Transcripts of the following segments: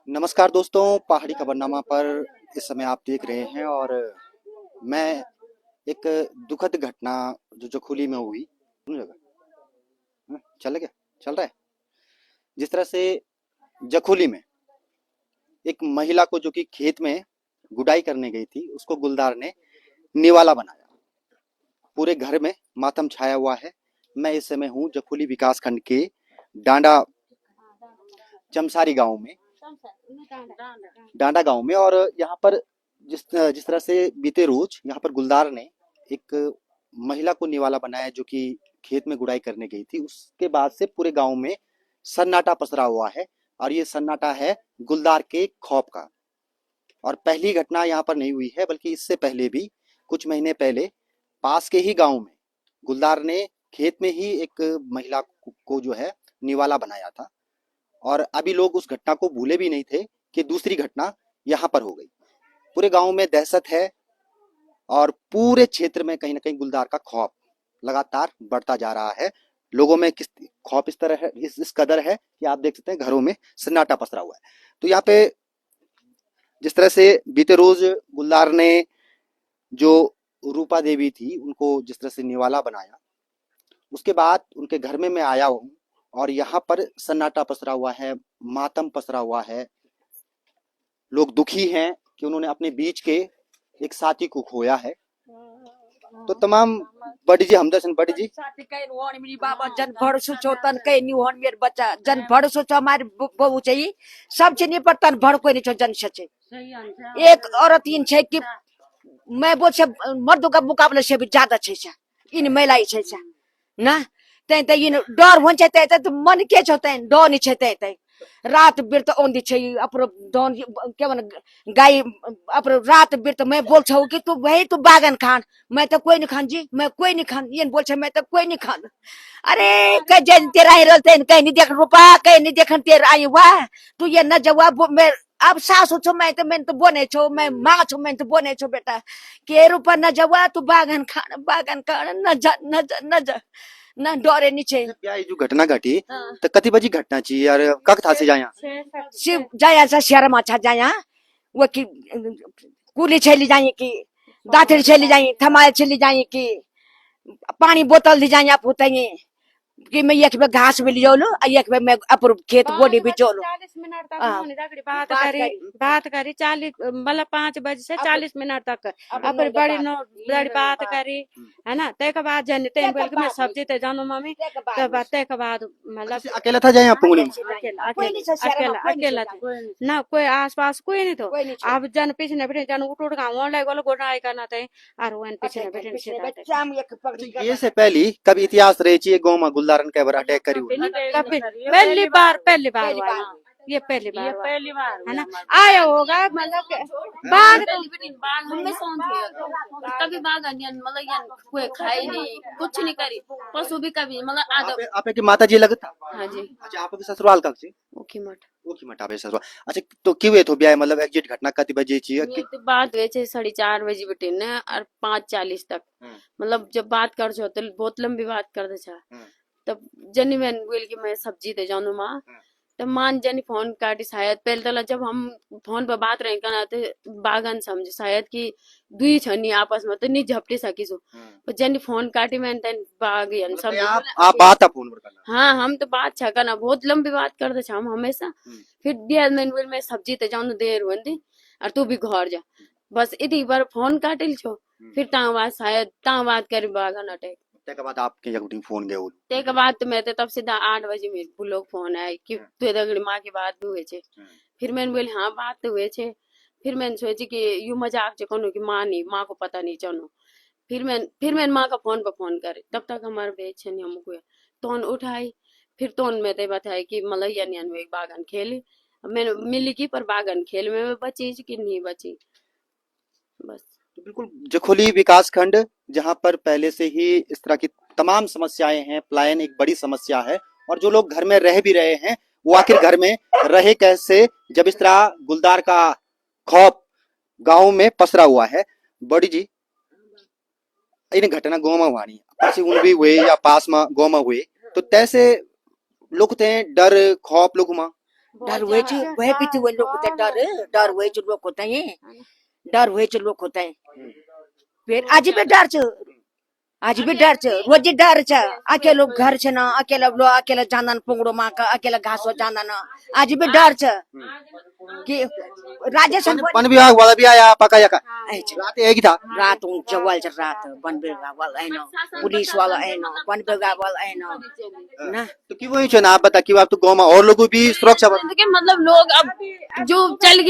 नमस्कार दोस्तों, पहाड़ी खबरनामा पर इस समय आप देख रहे हैं। और मैं एक दुखद घटना जो जखोली में हुई, सुन जगह चल गया चल रहा है। जिस तरह से जखोली में एक महिला को जो कि खेत में गुडाई करने गई थी, उसको गुलदार ने निवाला बनाया। पूरे घर में मातम छाया हुआ है। मैं इस समय हूँ जखोली विकास खंड के डांडा चमसारी गांव में, डांडा गांव में। और यहाँ पर जिस जिस तरह से बीते रोज यहाँ पर गुलदार ने एक महिला को निवाला बनाया जो कि खेत में गुड़ाई करने गई थी। उसके बाद से पूरे गांव में सन्नाटा पसरा हुआ है। और ये सन्नाटा है गुलदार के खौफ का। और पहली घटना यहाँ पर नहीं हुई है, बल्कि इससे पहले भी कुछ महीने पहले पास के ही गांव में गुलदार ने खेत में ही एक महिला को जो है निवाला बनाया था। और अभी लोग उस घटना को भूले भी नहीं थे कि दूसरी घटना यहाँ पर हो गई। पूरे गांव में दहशत है और पूरे क्षेत्र में कहीं ना कहीं गुलदार का खौफ लगातार बढ़ता जा रहा है। लोगों में किस खौफ इस तरह है, इस कदर है कि आप देख सकते हैं घरों में सन्नाटा पसरा हुआ है। तो यहाँ पे जिस तरह से बीते रोज गुलदार ने जो रूपा देवी थी उनको जिस तरह से निवाला बनाया, उसके बाद उनके घर में मैं आया हूँ और यहाँ पर सन्नाटा पसरा हुआ है, मातम पसरा हुआ है। लोग दुखी हैं कि उन्होंने अपने बीच के एक साथी को खोया है। तो तमाम बड़ी जी हमदर्शन बड़ी जी साथी कहीं होन मेरी बाबा जन भरोसो छो तन कहीं नहीं होन मेरे बच्चा जन भरोसो छो हमारे बहू चाहिए सब चाहिए पर तन भर कोई नहीं छो जन सचे। एक औरत इन छे कि मैं बोल से मर्दों का मुकाबले से भी ज्यादा छे इन महिला छे ना ते इन डर होन छे ते मन के छो ते डर नहीं छे ते रात बिरत ओंदी छे अपरो डोन के मन गाय अपरो रात बिरत मैं बोल छो कि तू वही तू बागन खान मैं तो कोई नहीं खान जी मैं कोई नहीं खान ये बोल छे मैं तो कोई नहीं खान। अरे कह जन तेरा ही रहते कहीं नहीं देख रूपा कहीं नहीं देखन तेरा आई हुआ तू ये न जवाब मैं अब सासु छो मैं तो बोने छो मैं माँ छो मैं तो बोने छो बेटा के रूपा न जवा तू बागन खान न जा न जा न जा न डरे नीचे ये जो घटना घटी तो कति बजी घटना चाहिए यार कक था से जाया शिव जाया सा शहर में अच्छा जाया वो की कुली छेली जाए की दातरी छेली जाए थमाल छेली जाए की पानी बोतल दी जाए आप होते कि मैं एक बार घास भी लियो लो एक बार मैं अपर खेत बोडी भी जो लो 40 मिनट तक होने तक बात करी 40 मतलब 5 बजे से 40 मिनट तक अपन बड़ी बड़ी बात करी है ना। ते के बाद जन ते बोल के मैं सब्जी ते जानो मम्मी के बाद ते के बाद मतलब अकेला था जाया पुंगली अकेला ना कोई आसपास कोई नहीं तो अब जन पीछे बैठे जन उठ उठ गाँव ऑनलाइन गोलो गोना करना थे और वो पीछे बैठे ये से पहली कभी इतिहास रही चाहिए गांव में गुलदारन के ऊपर अटैक करी हुई पहली बार हुआ है। ये पहली बार है ना आया होगा मतलब बाघ मम्मी सोन थे कभी बाघ मतलब यान कोई खाई नहीं कुछ नहीं करी पशु भी कभी मतलब आदम आपे की माता जी लगता। हाँ जी अच्छा आपके ससुराल कब से ओखी मठ आपे ससुराल। अच्छा तो क्यों ये तो ब्याह मतलब एग्जिट घटना कति बजे चाहिए ये तो बात हुए थे 4:30 बजे बटे ने और 5:40 तक मतलब जब बात कर छो तो बहुत लंबी बात कर दे छा तब जनी मैं बोल के मैं सब्जी दे जाऊं मां तो मान जनी फोन काटी शायद पहले तो जब हम फोन पर बात रहे करना तो बागन समझ शायद कि दुई छनी आपस में तो नहीं झपटी सकी सो पर जनी फोन काटी मैं तन बाग यन सब आप बात फोन पर करना। हाँ हम तो बात छा करना बहुत लंबी बात कर दे हम हमेशा फिर दिया मैं सब्जी ते जाऊं देर होंदी और तू भी घर जा बस इतनी बार फोन काटिल छो फिर ता बात शायद ता बात कर बागन अटैक के बाद आपके जगह फोन गए ते के बाद तो मैं तो तब सीधा 8 बजे मेरे बुलोग फोन आए कि तू दगड़ी माँ की बात भी हुए छे फिर मैंने बोली हाँ बात तो हुए छे फिर मैंने सोची कि यू मजाक जे कोनो कि माँ नहीं माँ को पता नहीं चलो फिर मैंने माँ का फोन पर फोन करे तब तक हमारे बेच छे नहीं हमको तोन उठाई फिर तोन में ते बताया कि मतलब यानी एक बागन खेली मैंने मिली की पर बागन खेल में बची कि नहीं बची बस। तो बिल्कुल जखोली विकास खंड जहां पर पहले से ही इस तरह की तमाम समस्याएं हैं, पलायन एक बड़ी समस्या है। और जो लोग घर में रह भी रहे हैं वो आखिर घर में रहे कैसे जब इस तरह गुलदार का खौफ गांव में पसरा हुआ है। बड़ी जी इन घटना गांव में हुआ नहीं उन भी हुए या पास में गांव में हुए तो तैसे लोग थे डर खौफ लोग मां डर हुए ची वह भी हुए लोग होते डर हुए जो लोग होते हैं डर हुए जो लोग होते हैं फिर आज भी डर छ आज भी डर छ रोज डर छ अकेलो घर छ ना अकेला लो अकेला जाना पुंगड़ो माँ का अकेला घासो जाना ना आज भी डर छ कि राजेशन वन विभाग वाला भी आया पका यका ऐछ रात एक ही था। रात उन जवाल छ रात वन विभाग वाला आएन पुलिस वाला आएन वन विभाग वाला आएन ना तो क्यों वही चुना आप बता कि आप तो गाँव में और लोगों भी सुरक्षा के मतलब लोग अब जो चल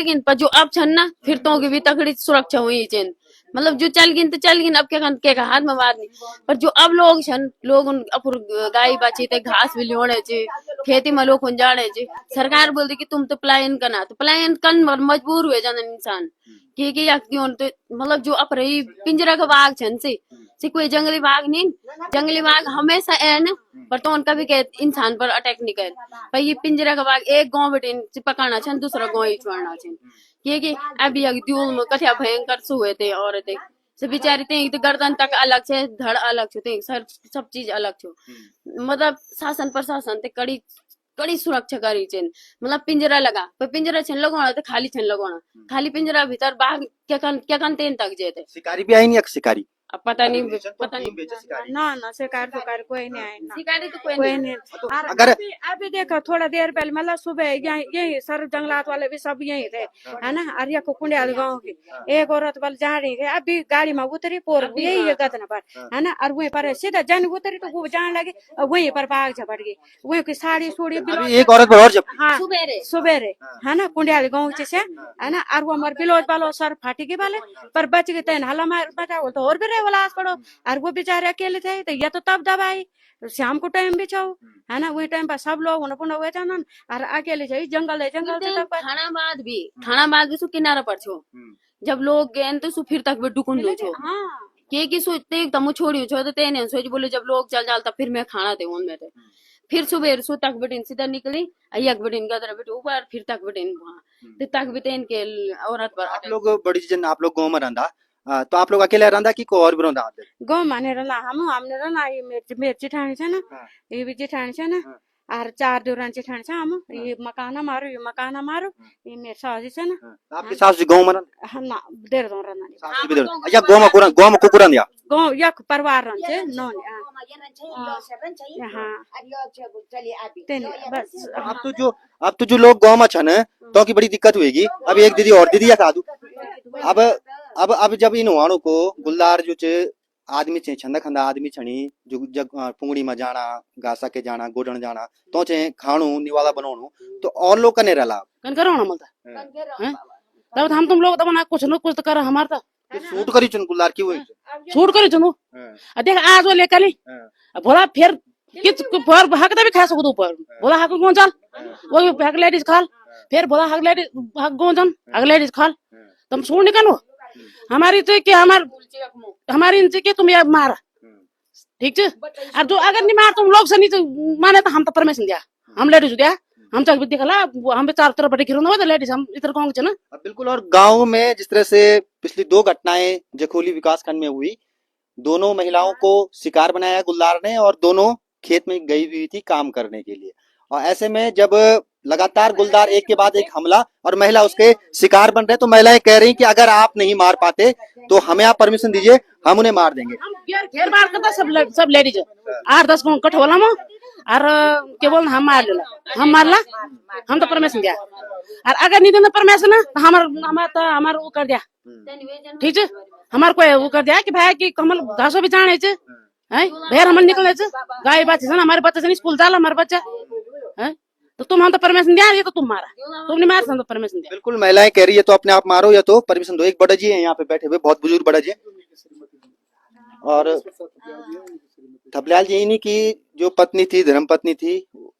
गिन पर जो अब छन ना फिर तो की भी तकड़ी सुरक्षा हुई चेन मतलब जो चल गिन अब क्या हाथ में बात नहीं पर जो अब लोग छन लोग उन अपुर गाय बाची ते घास भी लियोड़े चे खेती में लोग जाने चे सरकार बोलती कि तुम तो पलायन करना तो पलायन कन मजबूर हुए जाना इंसान कि या क्यों तो मतलब जो अप रही पिंजरा का बाग छन से कोई जंगली बाग नहीं जंगली बाग हमेशा है न पर तो उनका भी इंसान पर अटैक नहीं कर पर ये पिंजरा का बाग एक गांव बेटे से पकाना छन दूसरा गांव ही छोड़ना छन कि अभी द्यूल में कथिया भयंकर से हुए थे औरतें से बेचारी थे तो गर्दन तक अलग छे धड़ अलग छे सब चीज अलग छो मतलब शासन प्रशासन ते कड़ी सुरक्षा करी छे मतलब पिंजरा लगा पर पिंजरा छन लगाना तो खाली छन लगाना खाली पिंजरा भीतर बाघ क्या कन तेन तक जेते शिकारी भी आई नहीं शिकारी अब पता नहीं ना शिकारी कोई नहीं आए ना शिकारी तो कोई कोई नहीं नहीं और अगर- अभी देखो थोड़ा देर पहले मतलब सुबह यही सर जंगलात वाले भी सब यही थे है ना अरिया को कुंडियाल गाँव की एक औरत वाले जा रही है अभी गाड़ी में उतरी पोर यही है गदन पर है ना और वहीं पर सीधा जन उतरी तो वो जाने लगी और वहीं पर बाघ झपट गई वहीं की साड़ी सूड़ी अभी एक औरत पर और जब हाँ सुबेरे है ना कुंडियाल गाँव से है ना और वो हमारे बिलोज वालों सर फाटी के वाले पर बच गए थे हला मार बचा तो और भी रहे वाला आस पड़ो और वो बेचारे अकेले थे तो ये तो तब दबाई शाम को टाइम भी छो है ना वही टाइम पर सब लोग उन्हें पुनः हुए थे ना और अकेले थे जंगल है जंगल से तक थाना बाद भी सु किनारा पर छो जब लोग गए तो सु फिर तक भी डुकुन लो छो हाँ कि सोचते तमु छोड़ी छो तो तेने सोच बोले जब लोग चल जाल तब फिर मैं खाना थे उनमें थे फिर सुबह सु तक बिटिन सीधा निकली अयक बिटिन गदर बिट ऊपर फिर तक बिटिन वहां तक बिटिन के औरत पर आप लोग बड़ी जन आप लोग गाँव में रहंदा तो आप लोग अकेले रहंदा कि कोई और भी रहंदा गाँव माने रहला हमने रहला ये मेरी जेठानी छे ना ये भी जेठानी छे ना और 4 दूरान जेठानी छे हम ये मकाना मारो ये मेरे साजी छे ना आपके सास जी गाँव में रहंदा हम ना देर दो रहना सास जी भी देर अच्छा गाँव में कुकुरन दिया गाँव यक परिवार रन छे नो बस अब तो जो लोग गाँव में छन तो की बड़ी दिक्कत हुएगी। अब एक दीदी और दीदी या साधु अब जब इन वाणों को गुलदार जो चे आदमी चे छंदा खंदा आदमी छणी जो जग पुंगड़ी में जाना घासा के जाना गोडन जाना तो चे खाणू निवाला बनाणू तो और लोग कने रला कन करो ना मलता तब हम तुम लोग तब ना कुछ न कुछ तो कर हमार तो सूट करी चुन गुलदार की हुई छूट करी चुनो देख आज वो लेकर ली बोला फिर किस पर हक भी खा सकू ऊपर बोला हक कौन चल वो हक लेडीज खाल फिर बोला हक लेडीज हक गोजन हक लेडीज खाल तुम छोड़ निकालो हमारी तो कि हमारी इनसे कि तुम ये मारा ठीक है और जो अगर नहीं मार तुम लोग से नहीं माने तो हम तो परमिशन दिया हम लेडीज दिया हम तक भी दिखला हम भी चारों तरफ बटे खिरो ना लेडीज हम इधर गाँव के ना बिल्कुल। और गांव में जिस तरह से पिछली 2 घटनाएं जखोली विकास खंड में हुई, दोनों महिलाओं को शिकार बनाया गुलदार ने और दोनों खेत में गई हुई थी काम करने के लिए। और ऐसे में जब लगातार गुलदार एक के बाद एक हमला और महिला उसके शिकार बन रहे तो महिलाएं कह रही कि अगर आप नहीं मार पाते तो हमें आप परमिशन दीजिए, हम उन्हें मार देंगे। घेर मार करता सब लेडीज 8-10 को कठोला में और क्या बोल हम मारला हम तो परमिशन दिया और अगर नहीं देना परमिशन तो हमार वो कर दिया ठीक है हमार कोई वो कर दिया कि भाई कि कमल घासो भी जाने है भैया हम निकलने गाय बच्चे से हमारे बच्चे से स्कूल जाला हमारे बच्चा है तो तुम हम तो परमिशन दिया ये तो तुम मारा तुम नहीं मार तो परमिशन दिया। बिल्कुल महिलाएं कह रही है तो अपने आप मारो या तो परमिशन दो। एक बड़ा जी है यहाँ पे बैठे हुए, बहुत बुजुर्ग बड़ा जी और थपलियाल जी इन्हीं की जो पत्नी थी धर्म पत्नी थी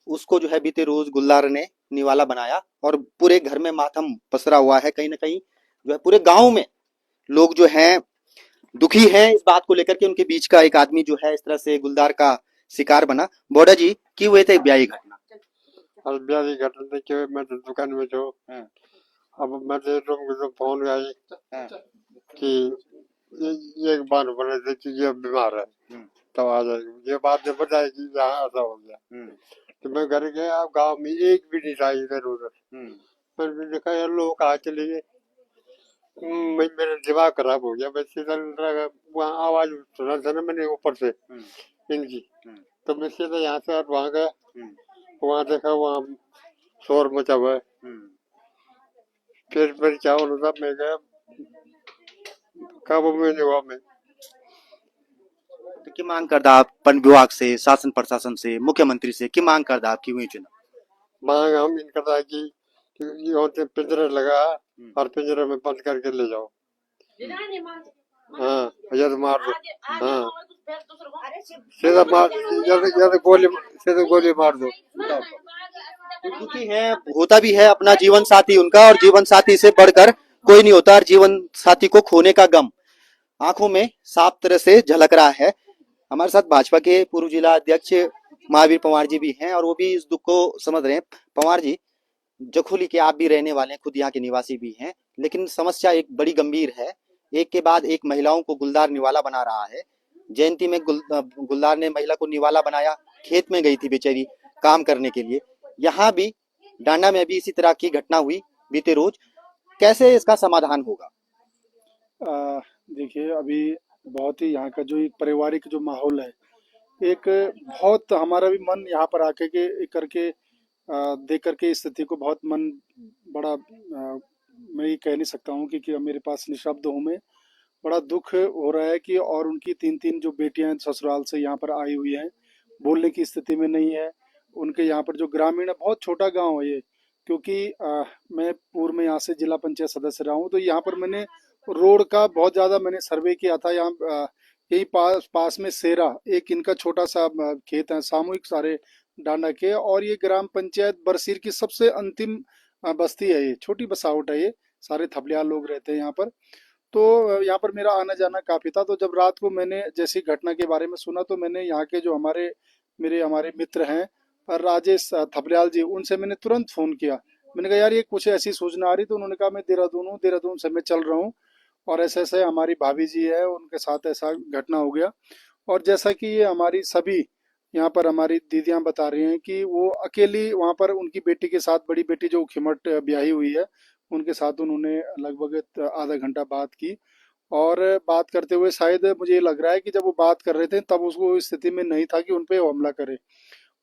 उसको जो है बीते रोज गुलदार ने निवाला बनाया और पूरे घर में मातम पसरा हुआ है। कहीं ना कहीं जो है पूरे गांव में लोग जो हैं दुखी हैं इस बात को लेकर के उनके बीच का एक आदमी जो है इस तरह से गुलदार का शिकार बना। बोडा जी की हुए थे ब्याही घटना ब्याही घटना के मैं तो दुकान में जो अब मेरे रूम में तो फोन आई कि एक बार बने थे कि ये बीमार है तो आ जाएगी। ये बात ने बताया कि यहाँ ऐसा हो गया तो मैं घर गया, गांव में एक भी नहीं था इधर उधर। मैंने देखा यार लोग कहाँ चले गए। मेरा दिमाग खराब हो गया। मैं सीधा वहाँ आवाज सुना था ना मैंने ऊपर से इनकी, तो मैं सीधा यहाँ से और वहाँ गया। वहाँ देखा वहाँ शोर मचा हुआ है। फिर मेरी क्या होना था, मैं गया काबू में नहीं हुआ मैं। तो की मांग करदा आप वन विभाग से, शासन प्रशासन से, मुख्यमंत्री से की मांग करदा आपकी हुई चुना? मांग हम इनका था कि यहाँ से पिंजरा लगा और पिंजरे में बंद करके ले जाओ। हाँ, या तो मार दो। हाँ, सीधा मार, या तो गोली मार दो। दुखी है, होता भी है अपना जीवन साथी उनका, और जीवन साथी से बढ़कर कोई नहीं होता, और जीवन साथी को खोने का गम आंखों में साफ तरह से झलक रहा है। हमारे साथ भाजपा के पूर्व जिला अध्यक्ष महावीर पंवार जी भी हैं, और वो भी इस दुख को समझ रहे हैं। पंवार जी, जखोली के आप भी रहने वाले हैं, खुद यहाँ के निवासी भी हैं, लेकिन समस्या एक बड़ी गंभीर है। एक के बाद एक महिलाओं को गुलदार निवाला बना रहा है। जयंती में गुलदार ने महिला को निवाला बनाया, खेत में गई थी बेचारी काम करने के लिए। यहाँ भी डांडा में भी इसी तरह की घटना हुई बीते रोज। कैसे इसका समाधान होगा? देखिए, अभी बहुत ही यहाँ का जो एक पारिवारिक जो माहौल है, एक बहुत हमारा भी मन यहाँ पर आके के करके देख करके इस स्थिति को बहुत मन बड़ा मैं ये कह नहीं सकता हूँ कि मेरे पास निशब्द हूँ मैं। बड़ा दुख हो रहा है कि और उनकी 3 जो बेटियां ससुराल से यहाँ पर आई हुई हैं, बोलने की स्थिति में नहीं है। उनके यहाँ पर जो ग्रामीण है, बहुत छोटा गांव है ये, क्योंकि मैं पूर्व में यहाँ से जिला पंचायत सदस्य रहा हूँ, तो यहाँ पर मैंने रोड का बहुत ज़्यादा मैंने सर्वे किया था। यहाँ यही पास में सेरा एक इनका छोटा सा खेत है, सामूहिक सारे डांडा के, और ये ग्राम पंचायत बरसीर की सबसे अंतिम बस्ती है। ये छोटी बसावट है, ये सारे थपलियाल लोग रहते हैं यहाँ पर। तो यहाँ पर मेरा आना जाना काफी था। तो जब रात को मैंने जैसी घटना के बारे में सुना, तो मैंने यहाँ के जो हमारे मित्र हैं राजेश थपलियाल जी, उनसे मैंने तुरंत फोन किया। मैंने कहा यार ये कुछ ऐसी सूचना आ रही, तो उन्होंने कहा मैं देहरादून हूँ, देहरादून से मैं चल रहा हूँ, और ऐसे ऐसे हमारी भाभी जी है, उनके साथ ऐसा घटना हो गया। और जैसा कि ये हमारी सभी यहाँ पर हमारी दीदियाँ बता रही हैं कि वो अकेली वहाँ पर उनकी बेटी के साथ, बड़ी बेटी जो खिमट ब्याही हुई है, उनके साथ उन्होंने लगभग आधा घंटा बात की। और बात करते हुए शायद मुझे लग रहा है कि जब वो बात कर रहे थे तब उसको इस स्थिति में नहीं था कि उन पे हमला करे।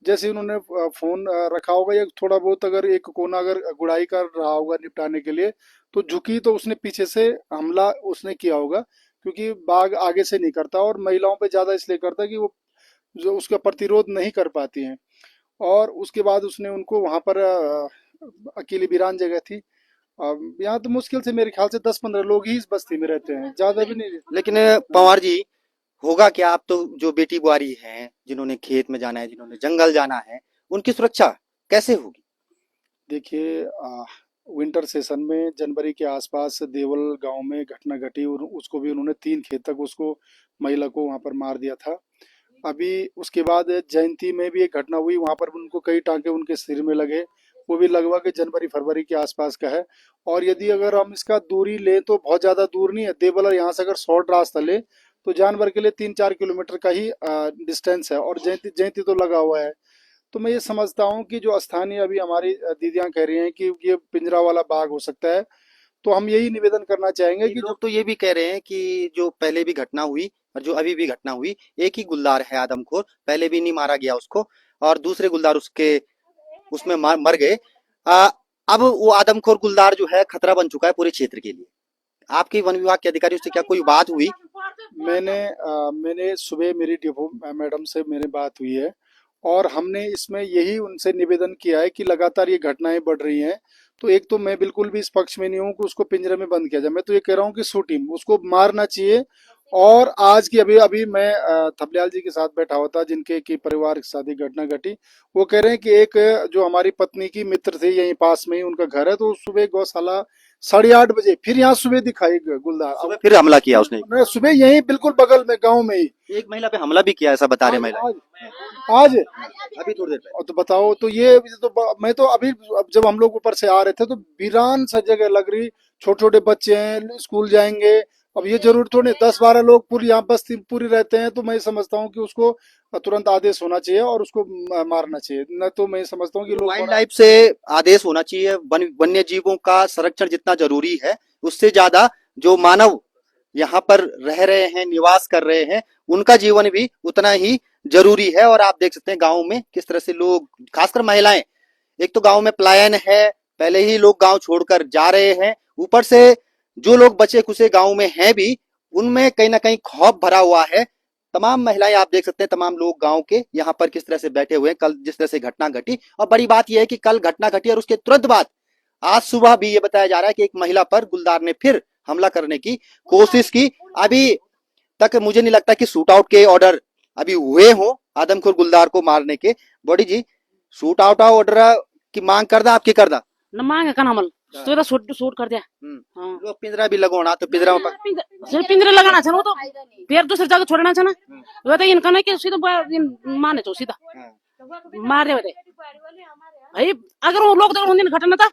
जैसे उन्होंने फोन रखा होगा, या थोड़ा बहुत अगर एक कोना अगर गुड़ाई कर रहा होगा निपटाने के लिए, तो झुकी तो उसने पीछे से हमला उसने किया होगा, क्योंकि बाघ आगे से नहीं करता, और महिलाओं पे ज्यादा इसलिए करता कि वो जो उसका प्रतिरोध नहीं कर पाती हैं। और उसके बाद उसने उनको वहां पर अकेली वीरान जगह थी। यहाँ तो मुश्किल से मेरे ख्याल से 10-15 लोग ही इस बस्ती में रहते हैं, ज्यादा भी नहीं। लेकिन पंवार जी, होगा क्या, आप तो जो बेटी बुआरी हैं, जिन्होंने खेत में जाना है, जिन्होंने जंगल जाना है, उनकी सुरक्षा कैसे होगी? देखिए, विंटर सेशन में जनवरी के आसपास देवल गांव में घटना घटी, और उसको भी उन्होंने 3 खेत तक उसको महिला को वहां पर मार दिया था। अभी उसके बाद जयंती में भी एक घटना हुई, वहां पर उनको कई टांके उनके सिर में लगे, वो भी लगभग जनवरी फरवरी के आसपास का है। और यदि अगर हम इसका दूरी ले तो बहुत ज्यादा दूर नहीं है। देवल और यहाँ से अगर शॉर्ट रास्ता ले तो जानवर के लिए 3-4 किलोमीटर का ही डिस्टेंस है, और जयंती जयंती तो लगा हुआ है। तो मैं ये समझता हूँ कि जो स्थानीय अभी हमारी दीदियां कह रही हैं कि ये पिंजरा वाला बाघ हो सकता है, तो हम यही निवेदन करना चाहेंगे कि लोग तो ये भी कह रहे हैं कि जो पहले भी घटना हुई और जो अभी भी घटना हुई, एक ही गुलदार है आदमखोर, पहले भी नहीं मारा गया उसको, और दूसरे गुलदार उसमें मर गए। अब वो आदमखोर गुलदार जो है खतरा बन चुका है पूरे क्षेत्र के लिए। आपके वन विभाग के अधिकारियों से क्या कोई बात हुई? मैंने सुबह मेरी डिपो मैडम से मेरी बात हुई है, और हमने इसमें यही उनसे निवेदन किया है कि लगातार ये घटनाएं बढ़ रही हैं। तो एक तो मैं बिल्कुल भी इस पक्ष में नहीं हूँ कि उसको पिंजरे में बंद किया जाए, मैं तो ये कह रहा हूँ कि शूटिंग उसको मारना चाहिए। और आज की अभी अभी मैं थपलियाल जी के साथ बैठा हुआ था, जिनके की परिवार के साथ ही घटना घटी। वो कह रहे हैं कि एक जो हमारी पत्नी की मित्र थे, यहीं पास में ही उनका घर है, तो सुबह गौशाला 8:30 बजे फिर यहाँ सुबह दिखाई गुलदार, सुबह फिर हमला किया उसने? सुबह यहीं बिल्कुल बगल में गाँव में ही एक महिला पे हमला भी किया, ऐसा बता रहे महिला। आज अभी थोड़ी देर पहले। तो बताओ, तो ये तो मैं तो अभी जब हम लोग ऊपर से आ रहे थे तो वीरान सा जगह लग रही, छोटे छोटे बच्चे हैं, स्कूल जाएंगे, अब ये जरूर थोड़ी 10-12 लोग पूरी यहाँ बस्ती पूरी रहते हैं, तो मैं समझता हूँ कि उसको तुरंत आदेश होना चाहिए और उसको मारना चाहिए। न तो मैं समझता हूँ कि लोग वाइल्ड लाइफ से आदेश होना चाहिए। वन्य जीवों का संरक्षण जितना जरूरी है, उससे ज्यादा जो मानव यहाँ पर रह रहे हैं, निवास कर रहे हैं, उनका जीवन भी उतना ही जरूरी है। और आप देख सकते हैं गाँव में किस तरह से लोग, खासकर महिलाएं, एक तो गाँव में पलायन है, पहले ही लोग गाँव छोड़कर जा रहे हैं, ऊपर से जो लोग बचे खुचे गाँव में हैं भी, उनमें कहीं ना कहीं खौफ भरा हुआ है। तमाम महिलाएं आप देख सकते हैं, तमाम लोग गांव के यहाँ पर किस तरह से बैठे हुए हैं। कल जिस तरह से घटना घटी, और बड़ी बात यह है कि कल घटना घटी और उसके तुरंत बाद आज सुबह भी ये बताया जा रहा है कि एक महिला पर गुलदार ने फिर हमला करने की कोशिश की। अभी तक मुझे नहीं लगता कि शूट आउट के ऑर्डर अभी हुए हों आदमखोर गुलदार को मारने के। बॉडी जी, शूट आउट ऑर्डर की मांग कर दा, आपकी कर दा न मांगे का नामल तो तो शूट कर दिया। हाँ लोग पिंजरा भी लगोना, तो पिंजरा में सिर्फ पिंजरे लगाना छ वो तो फिर दूसरी जगह छोड़ना छ ना। वो तो इनका नहीं कि सीधा माने तो सीधा मार दे होते भाई। अगर वो लोग दगड़ होंगी ना घटना था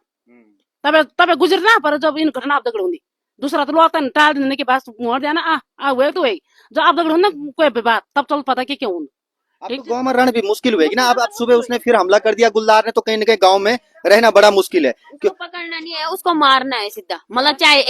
तबे तबे गुजरना, पर जब इन घटना आप दगड़ होंगी दूसरा तो लोग टाल देने के बाद मोड़ देना आ हुए तो वही जब आप दगड़ होना कोई बात तब चल पता कि क्यों। अब तो गांव में रहना भी मुश्किल हुएगी ना। अब सुबह उसने फिर हमला कर दिया गुलदार ने, तो कहीं ना कहीं गांव में रहना बड़ा मुश्किल है। उसको पकड़ना नहीं है, उसको मारना है सीधा, मतलब चाहे